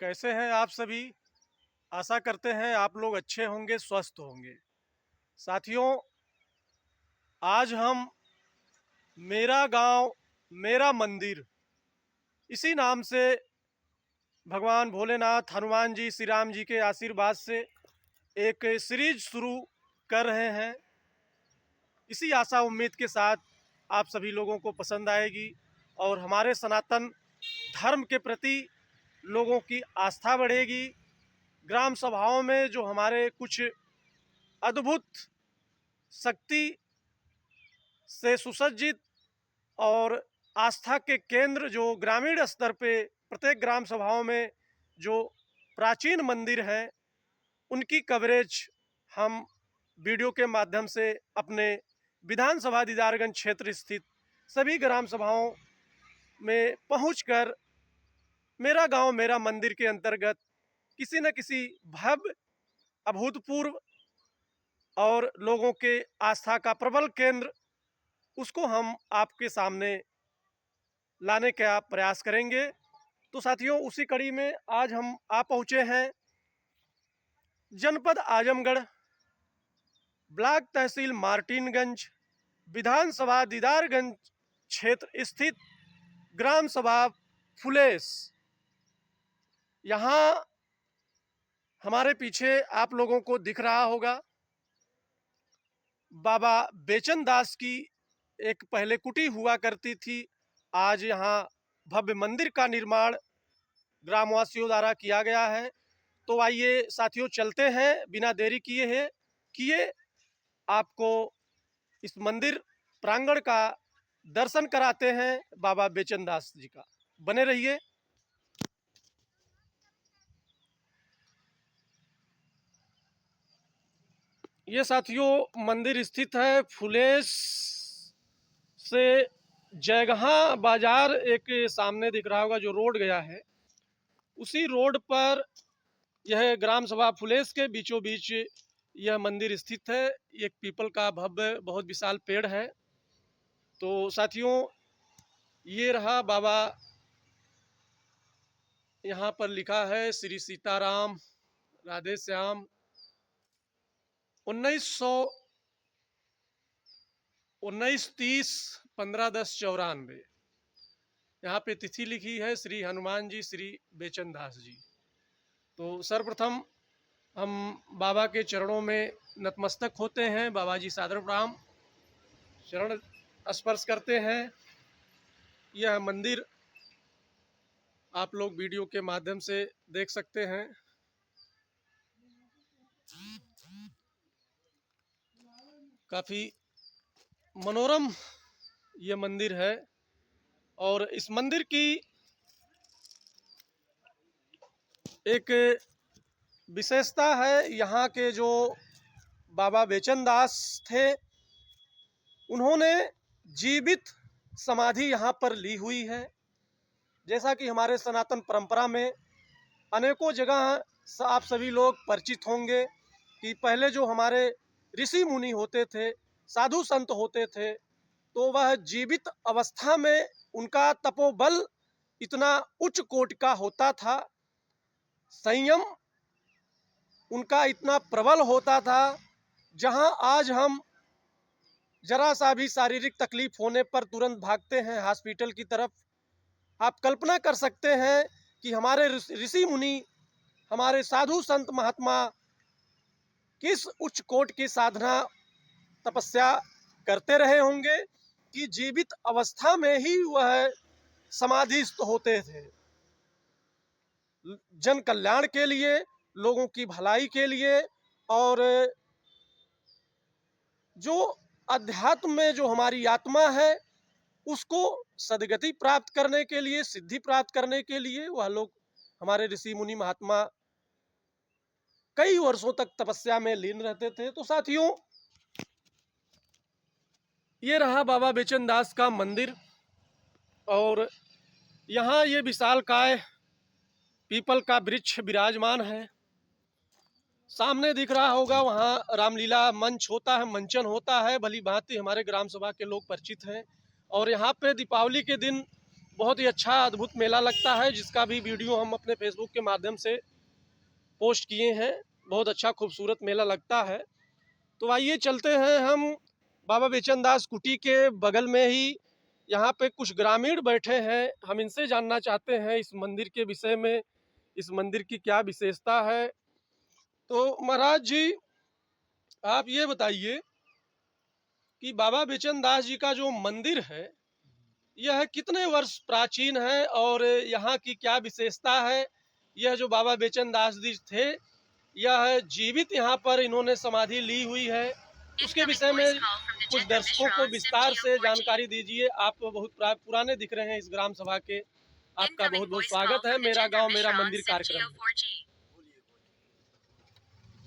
कैसे हैं आप सभी। आशा करते हैं आप लोग अच्छे होंगे, स्वस्थ होंगे। साथियों, आज हम मेरा गांव मेरा मंदिर इसी नाम से भगवान भोलेनाथ, हनुमान जी, श्री राम जी के आशीर्वाद से एक सीरीज शुरू कर रहे हैं। इसी आशा उम्मीद के साथ आप सभी लोगों को पसंद आएगी और हमारे सनातन धर्म के प्रति लोगों की आस्था बढ़ेगी। ग्राम सभाओं में जो हमारे कुछ अद्भुत शक्ति से सुसज्जित और आस्था के केंद्र जो ग्रामीण स्तर पे प्रत्येक ग्राम सभाओं में जो प्राचीन मंदिर हैं, उनकी कवरेज हम वीडियो के माध्यम से अपने विधानसभा दीदारगंज क्षेत्र स्थित सभी ग्राम सभाओं में पहुंचकर मेरा गांव मेरा मंदिर के अंतर्गत किसी न किसी भव्य, अभूतपूर्व और लोगों के आस्था का प्रबल केंद्र उसको हम आपके सामने लाने का प्रयास करेंगे। तो साथियों, उसी कड़ी में आज हम आ पहुँचे हैं जनपद आजमगढ़, ब्लॉक तहसील मार्टिनगंज, विधानसभा दीदारगंज क्षेत्र स्थित ग्राम सभा फुलेस। यहाँ हमारे पीछे आप लोगों को दिख रहा होगा बाबा बेचन दास की एक पहले कुटी हुआ करती थी। आज यहाँ भव्य मंदिर का निर्माण ग्रामवासियों द्वारा किया गया है। तो आइए साथियों, चलते हैं बिना देरी किए आपको इस मंदिर प्रांगण का दर्शन कराते हैं बाबा बेचन दास जी का। बने रहिए। ये साथियों मंदिर स्थित है फुलेस से जयगहाँ बाजार, एक सामने दिख रहा होगा जो रोड गया है, उसी रोड पर यह ग्राम सभा फुलेस के बीचों बीच यह मंदिर स्थित है। एक पीपल का भव्य बहुत विशाल पेड़ है। तो साथियों, ये रहा बाबा, यहाँ पर लिखा है श्री सीताराम राधे श्याम 1930 15/10/94। यहाँ पे तिथि लिखी है श्री हनुमान जी, श्री बेचन दास जी। तो सर्वप्रथम हम बाबा के चरणों में नतमस्तक होते हैं। बाबा जी सादर प्रणाम, चरण स्पर्श करते हैं। यह मंदिर आप लोग वीडियो के माध्यम से देख सकते हैं। काफ़ी मनोरम ये मंदिर है और इस मंदिर की एक विशेषता है, यहाँ के जो बाबा बेचन दास थे, उन्होंने जीवित समाधि यहाँ पर ली हुई है। जैसा कि हमारे सनातन परंपरा में अनेकों जगह आप सभी लोग परिचित होंगे कि पहले जो हमारे ऋषि मुनि होते थे, साधु संत होते थे, तो वह जीवित अवस्था में उनका तपोबल इतना उच्च कोटि का होता था, संयम उनका इतना प्रबल होता था, जहां आज हम जरा सा भी शारीरिक तकलीफ होने पर तुरंत भागते हैं हॉस्पिटल की तरफ। आप कल्पना कर सकते हैं कि हमारे ऋषि मुनि, हमारे साधु संत महात्मा किस उच्च कोट की साधना तपस्या करते रहे होंगे कि जीवित अवस्था में ही वह समाधिस्थ होते थे। जन कल्याण के लिए, लोगों की भलाई के लिए और जो अध्यात्म में जो हमारी आत्मा है उसको सदगति प्राप्त करने के लिए, सिद्धि प्राप्त करने के लिए वह लोग, हमारे ऋषि मुनि महात्मा कई वर्षों तक तपस्या में लीन रहते थे। तो साथियों, ये रहा बाबा बेचन दास का मंदिर और यहाँ ये विशालकाय पीपल का वृक्ष विराजमान है। सामने दिख रहा होगा वहाँ रामलीला मंच होता है, मंचन होता है, भली भांति हमारे ग्राम सभा के लोग परिचित हैं। और यहाँ पे दीपावली के दिन बहुत ही अच्छा अद्भुत मेला लगता है, जिसका भी वीडियो हम अपने फेसबुक के माध्यम से पोस्ट किए हैं। बहुत अच्छा खूबसूरत मेला लगता है। तो आइए चलते हैं हम बाबा बेचन दास कुटी के बगल में ही, यहाँ पे कुछ ग्रामीण बैठे हैं। हम इनसे जानना चाहते हैं इस मंदिर के विषय में, इस मंदिर की क्या विशेषता है। तो महाराज जी, आप ये बताइए कि बाबा बेचन दास जी का जो मंदिर है, यह कितने वर्ष प्राचीन है और यहाँ की क्या विशेषता है। यह जो बाबा बेचन दास जी थे, यह जीवित यहाँ पर इन्होंने समाधि ली हुई है, उसके विषय में कुछ दर्शकों को विस्तार से जानकारी दीजिए। आप तो बहुत पुराने दिख रहे हैं इस ग्राम सभा के। आपका बहुत बहुत स्वागत है मेरा गांव मेरा मंदिर कार्यक्रम में।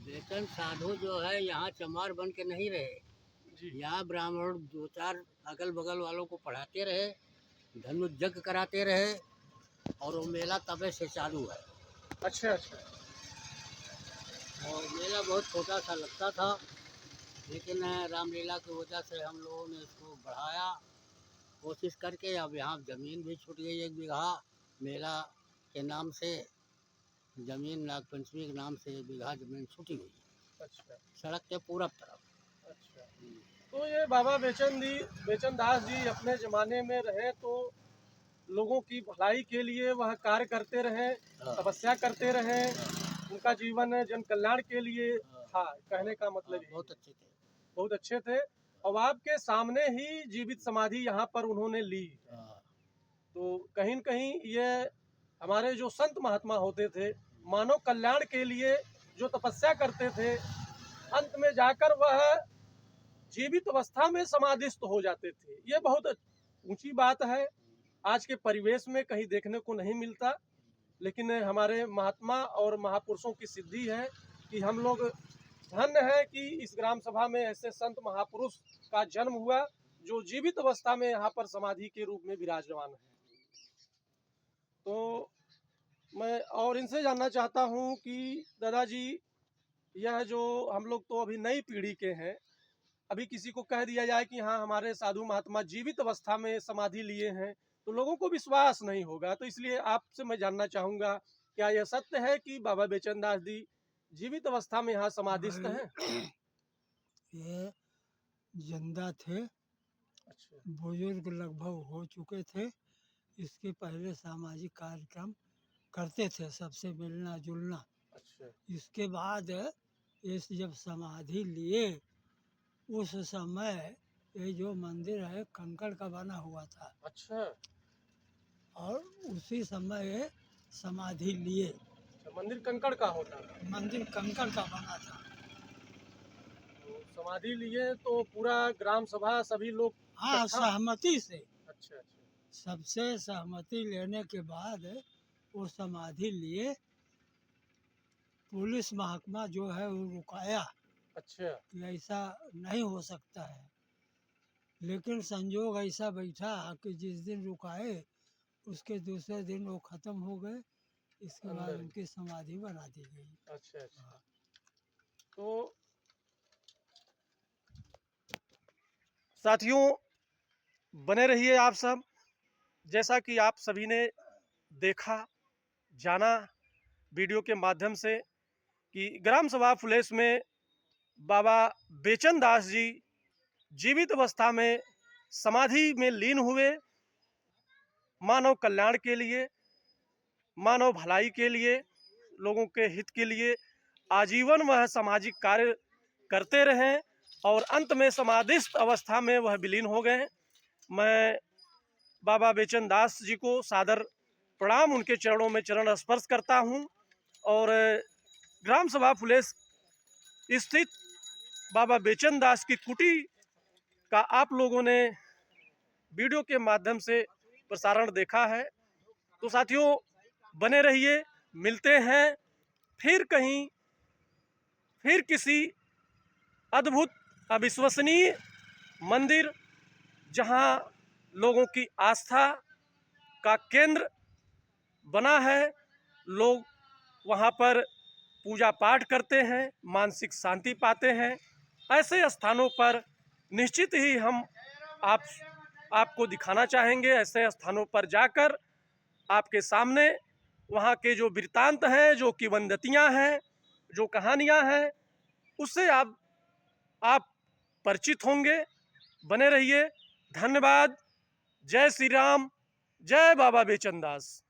बेचन साधु जो है यहाँ चमार बन के नहीं रहे, यहाँ ब्राह्मण 2-4 अगल बगल वालों को पढ़ाते रहे, धनुष यज्ञ कराते रहे, और वो मेला तबे से चालू है। अच्छा अच्छा। और मेला बहुत छोटा सा लगता था, लेकिन रामलीला की वजह से हम लोगों ने इसको बढ़ाया कोशिश करके। अब यहाँ ज़मीन भी छूट गई 1 बीघा मेला के नाम से, ज़मीन नागपंचमी के नाम से 1 बीघा ज़मीन छूटी हुई है। अच्छा। सड़क के पूरब तरफ। अच्छा, तो ये बाबा बेचन दास जी अपने ज़माने में रहे तो लोगों की भलाई के लिए वह कार्य करते रहे, तपस्या करते रहे। उनका जीवन जन कल्याण के लिए था, कहने का मतलब ये। बहुत अच्छे थे, बहुत अच्छे थे। और आपके सामने ही जीवित समाधि यहाँ पर उन्होंने ली। तो कहीं न कहीं ये हमारे जो संत महात्मा होते थे, मानव कल्याण के लिए जो तपस्या करते थे, अंत में जाकर वह जीवित अवस्था में समाधिस्थ हो जाते थे। ये बहुत ऊंची बात है, आज के परिवेश में कहीं देखने को नहीं मिलता। लेकिन हमारे महात्मा और महापुरुषों की सिद्धि है कि हम लोग धन्य है कि इस ग्राम सभा में ऐसे संत महापुरुष का जन्म हुआ जो जीवित अवस्था में यहाँ पर समाधि के रूप में विराजमान है। तो मैं और इनसे जानना चाहता हूँ कि दादाजी, यह जो हम लोग तो अभी नई पीढ़ी के हैं, अभी किसी को कह दिया जाए कि हाँ हमारे साधु महात्मा जीवित अवस्था में समाधि लिए हैं, तो लोगों को विश्वास नहीं होगा। तो इसलिए आपसे मैं जानना चाहूँगा, क्या यह सत्य है कि बाबा बेचन दास जी जीवित अवस्था में यहाँ समाधिस्थ हैं? ये जिंदा थे। अच्छा बुजुर्ग लगभग हो चुके थे। इसके पहले सामाजिक कार्यक्रम करते थे, सबसे मिलना जुलना। अच्छा इसके बाद इस जब समाधि लिए, उस समय ये जो मंदिर है कंकड़ का बना हुआ था, अच्छा। और उसी समय ये समाधि लिए। मंदिर कंकड़ का होता था? मंदिर कंकड़ का बना था। तो समाधि लिए तो पूरा ग्राम सभा सभी लोग हाँ, इकट्ठा? सहमति से, अच्छा अच्छा। सबसे सहमति लेने के बाद वो समाधि लिए। पुलिस महकमा जो है वो रुकाया अच्छा कि ऐसा नहीं हो सकता है, लेकिन संजोग ऐसा बैठा कि जिस दिन रुकाए उसके दूसरे दिन वो ख़त्म हो गए। इसके बाद अंदर ही। उनकी समाधि बना दी गई। अच्छा अच्छा। तो साथियों, बने रहिए आप सब। जैसा कि आप सभी ने देखा जाना वीडियो के माध्यम से कि ग्राम सभा फुलेस में बाबा बेचन दास जी जीवित अवस्था में समाधि में लीन हुए, मानव कल्याण के लिए, मानव भलाई के लिए, लोगों के हित के लिए आजीवन वह सामाजिक कार्य करते रहें और अंत में समाधिस्थ अवस्था में वह विलीन हो गए। मैं बाबा बेचन दास जी को सादर प्रणाम, उनके चरणों में चरण स्पर्श करता हूं। और ग्राम सभा फुलेस स्थित बाबा बेचन दास की कुटी का आप लोगों ने वीडियो के माध्यम से प्रसारण देखा है। तो साथियों, बने रहिए, मिलते हैं फिर कहीं, फिर किसी अद्भुत अविश्वसनीय मंदिर जहां लोगों की आस्था का केंद्र बना है। लोग वहां पर पूजा पाठ करते हैं, मानसिक शांति पाते हैं। ऐसे स्थानों पर निश्चित ही हम आप आपको दिखाना चाहेंगे। ऐसे स्थानों पर जाकर आपके सामने वहाँ के जो वृत्तांत हैं, जो किंवदंतियाँ हैं, जो कहानियाँ हैं, उससे आप परिचित होंगे। बने रहिए। धन्यवाद। जय श्री राम। जय बाबा बेचन दास।